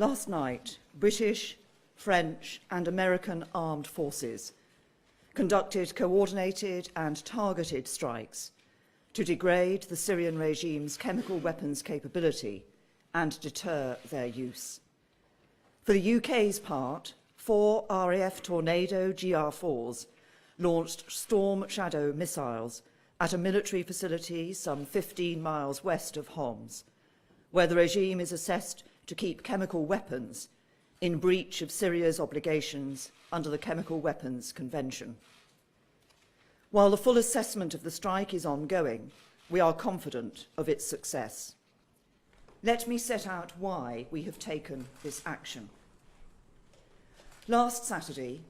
Last night, British, French, and American armed forces conducted coordinated and targeted strikes to degrade the Syrian regime's chemical weapons capability and deter their use. For the UK's part, 4 RAF Tornado GR4s launched Storm Shadow missiles at a military facility some 15 miles west of Homs, where the regime is assessed to keep chemical weapons in breach of Syria's obligations under the Chemical Weapons Convention. While the full assessment of the strike is ongoing, we are confident of its success. Let me set out why we have taken this action. Last Saturday,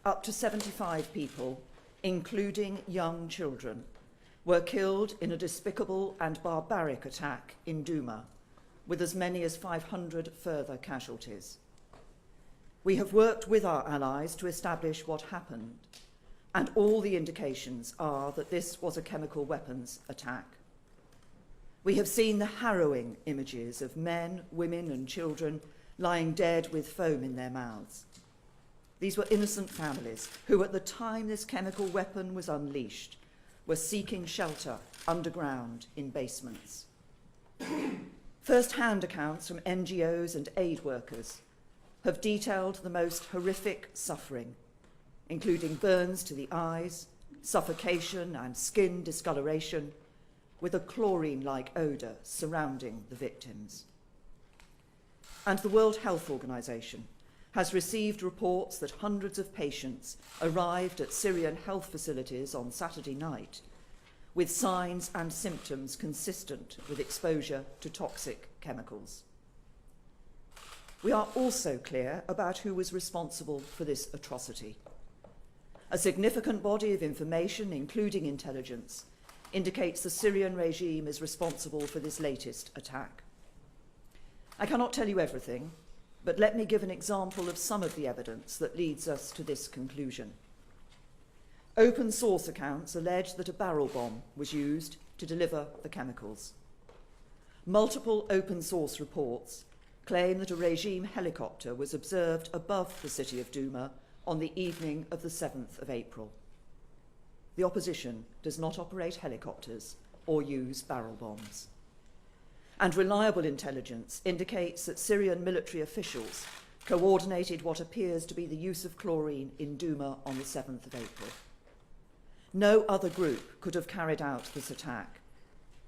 up to 75 people, including young children, were killed in a despicable and barbaric attack in Douma, with as many as 500 further casualties. We have worked with our allies to establish what happened, and all the indications are that this was a chemical weapons attack. We have seen the harrowing images of men, women, and children lying dead with foam in their mouths. These were innocent families who, at the time this chemical weapon was unleashed, were seeking shelter underground in basements. First-hand accounts from NGOs and aid workers have detailed the most horrific suffering, including burns to the eyes, suffocation and skin discoloration, with a chlorine-like odour surrounding the victims. And the World Health Organization has received reports that hundreds of patients arrived at Syrian health facilities on Saturday night with signs and symptoms consistent with exposure to toxic chemicals. We are also clear about who was responsible for this atrocity. A significant body of information, including intelligence, indicates the Syrian regime is responsible for this latest attack. I cannot tell you everything, but let me give an example of some of the evidence that leads us to this conclusion. Open source accounts allege that a barrel bomb was used to deliver the chemicals. Multiple open source reports claim that a regime helicopter was observed above the city of Douma on the evening of the 7th of April. The opposition does not operate helicopters or use barrel bombs. And reliable intelligence indicates that Syrian military officials coordinated what appears to be the use of chlorine in Douma on the 7th of April. No other group could have carried out this attack.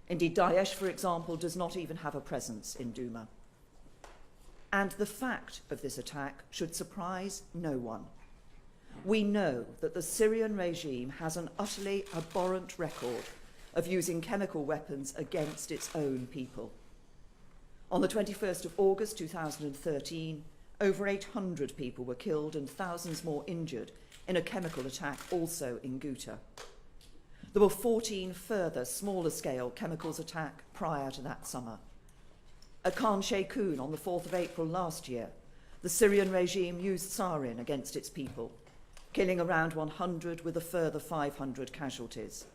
Indeed, Daesh, for example, does not even have a presence in Douma. And the fact of this attack should surprise no one. We know that the Syrian regime has an utterly abhorrent record of using chemical weapons against its own people. On the 21st of August 2013, over 800 people were killed and thousands more injured in a chemical attack also in Ghouta. There were 14 further smaller-scale chemicals attack prior to that summer. At Khan Sheikhoun on the 4th of April last year, the Syrian regime used sarin against its people, killing around 100 with a further 500 casualties.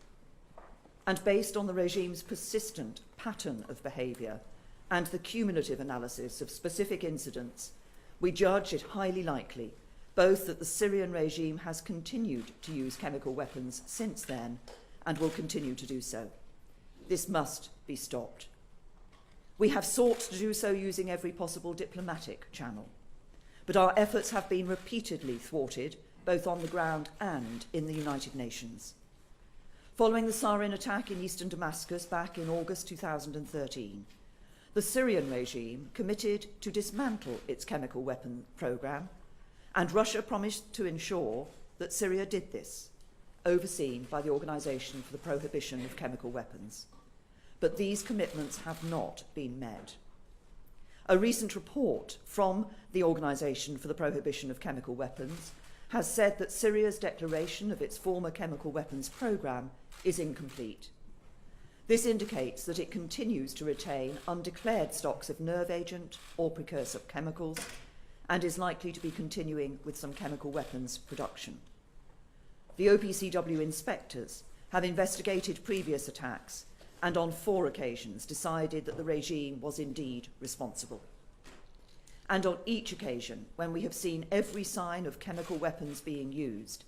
And based on the regime's persistent pattern of behaviour and the cumulative analysis of specific incidents, we judge it highly likely both that the Syrian regime has continued to use chemical weapons since then and will continue to do so. This must be stopped. We have sought to do so using every possible diplomatic channel, but our efforts have been repeatedly thwarted, both on the ground and in the United Nations. Following the sarin attack in eastern Damascus back in August 2013, the Syrian regime committed to dismantle its chemical weapon program, and Russia promised to ensure that Syria did this, overseen by the Organization for the Prohibition of Chemical Weapons. But these commitments have not been met. A recent report from the Organization for the Prohibition of Chemical Weapons has said that Syria's declaration of its former chemical weapons program is incomplete. This indicates that it continues to retain undeclared stocks of nerve agent or precursor chemicals and is likely to be continuing with some chemical weapons production. The OPCW inspectors have investigated previous attacks and on 4 occasions decided that the regime was indeed responsible. And on each occasion, when we have seen every sign of chemical weapons being used,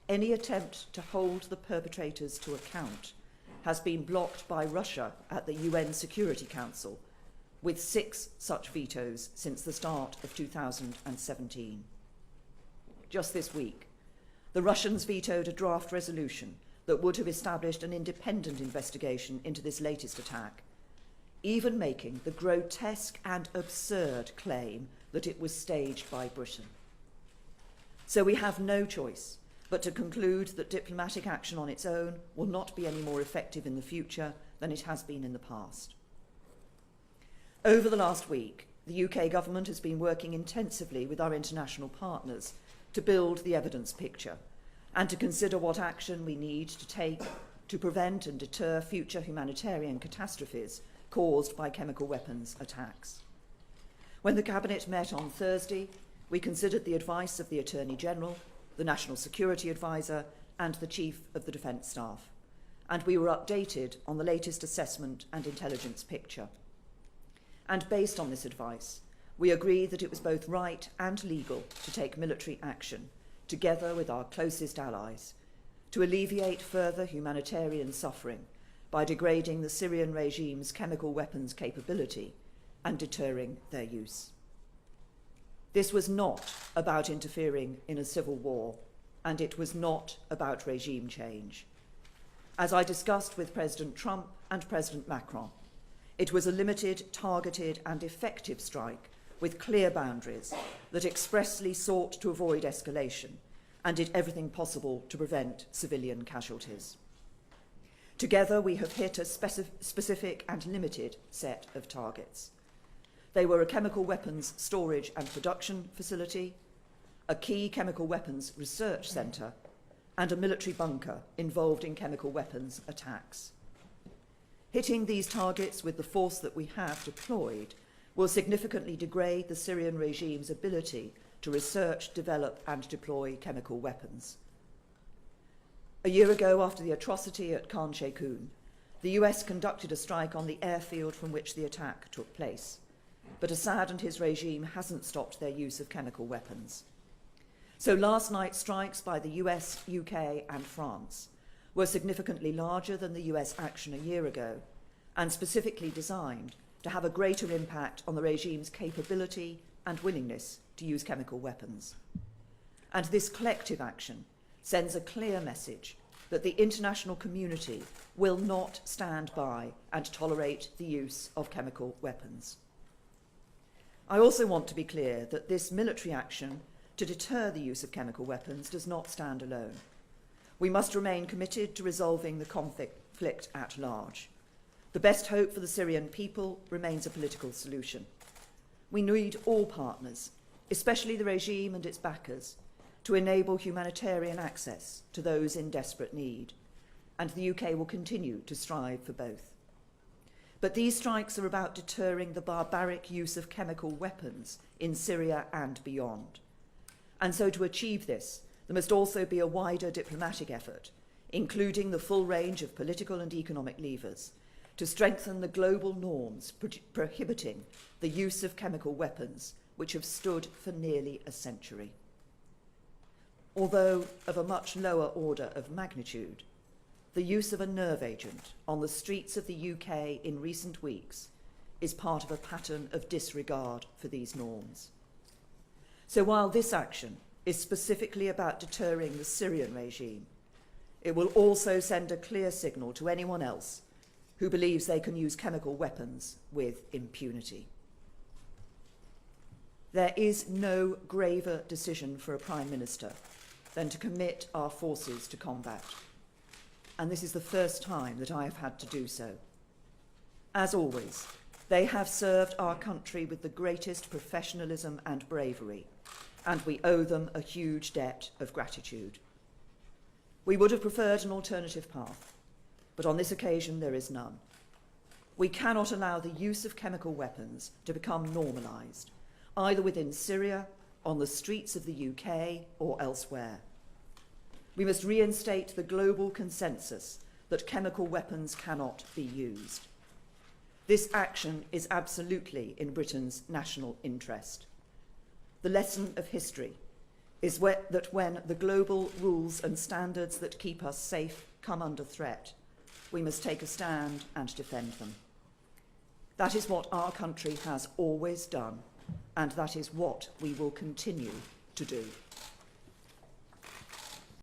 any attempt to hold the perpetrators to account has been blocked by Russia at the UN Security Council, with 6 such vetoes since the start of 2017. Just this week, the Russians vetoed a draft resolution that would have established an independent investigation into this latest attack, even making the grotesque and absurd claim that it was staged by Britain. So we have no choice but to conclude that diplomatic action on its own will not be any more effective in the future than it has been in the past. Over the last week, the UK government has been working intensively with our international partners to build the evidence picture and to consider what action we need to take to prevent and deter future humanitarian catastrophes caused by chemical weapons attacks. When the Cabinet met on Thursday, we considered the advice of the Attorney General, the National Security Advisor, and the Chief of the Defence Staff, and we were updated on the latest assessment and intelligence picture. And based on this advice, we agreed that it was both right and legal to take military action, together with our closest allies, to alleviate further humanitarian suffering by degrading the Syrian regime's chemical weapons capability and deterring their use. This was not about interfering in a civil war, and it was not about regime change. As I discussed with President Trump and President Macron, it was a limited, targeted, and effective strike with clear boundaries that expressly sought to avoid escalation and did everything possible to prevent civilian casualties. Together, we have hit a specific and limited set of targets. They were a chemical weapons storage and production facility, a key chemical weapons research centre, and a military bunker involved in chemical weapons attacks. Hitting these targets with the force that we have deployed will significantly degrade the Syrian regime's ability to research, develop, and deploy chemical weapons. A year ago, after the atrocity at Khan Sheikhoun, the US conducted a strike on the airfield from which the attack took place, but Assad and his regime hasn't stopped their use of chemical weapons. So last night's strikes by the US, UK, and France were significantly larger than the US action a year ago, and specifically designed to have a greater impact on the regime's capability and willingness to use chemical weapons. And this collective action sends a clear message that the international community will not stand by and tolerate the use of chemical weapons. I also want to be clear that this military action to deter the use of chemical weapons does not stand alone. We must remain committed to resolving the conflict at large. The best hope for the Syrian people remains a political solution. We need all partners, especially the regime and its backers, to enable humanitarian access to those in desperate need, and the UK will continue to strive for both. But these strikes are about deterring the barbaric use of chemical weapons in Syria and beyond. And so to achieve this, there must also be a wider diplomatic effort, including the full range of political and economic levers, to strengthen the global norms prohibiting the use of chemical weapons, which have stood for nearly a century. Although of a much lower order of magnitude, the use of a nerve agent on the streets of the UK in recent weeks is part of a pattern of disregard for these norms. So while this action is specifically about deterring the Syrian regime, it will also send a clear signal to anyone else who believes they can use chemical weapons with impunity. There is no graver decision for a Prime Minister than to commit our forces to combat. And this is the first time that I have had to do so. As always, they have served our country with the greatest professionalism and bravery, and we owe them a huge debt of gratitude. We would have preferred an alternative path, but on this occasion there is none. We cannot allow the use of chemical weapons to become normalised, either within Syria, on the streets of the UK, or elsewhere. We must reinstate the global consensus that chemical weapons cannot be used. This action is absolutely in Britain's national interest, The lesson of history is that when the global rules and standards that keep us safe come under threat, we must take a stand and defend them. That is what our country has always done, and that is what we will continue to do.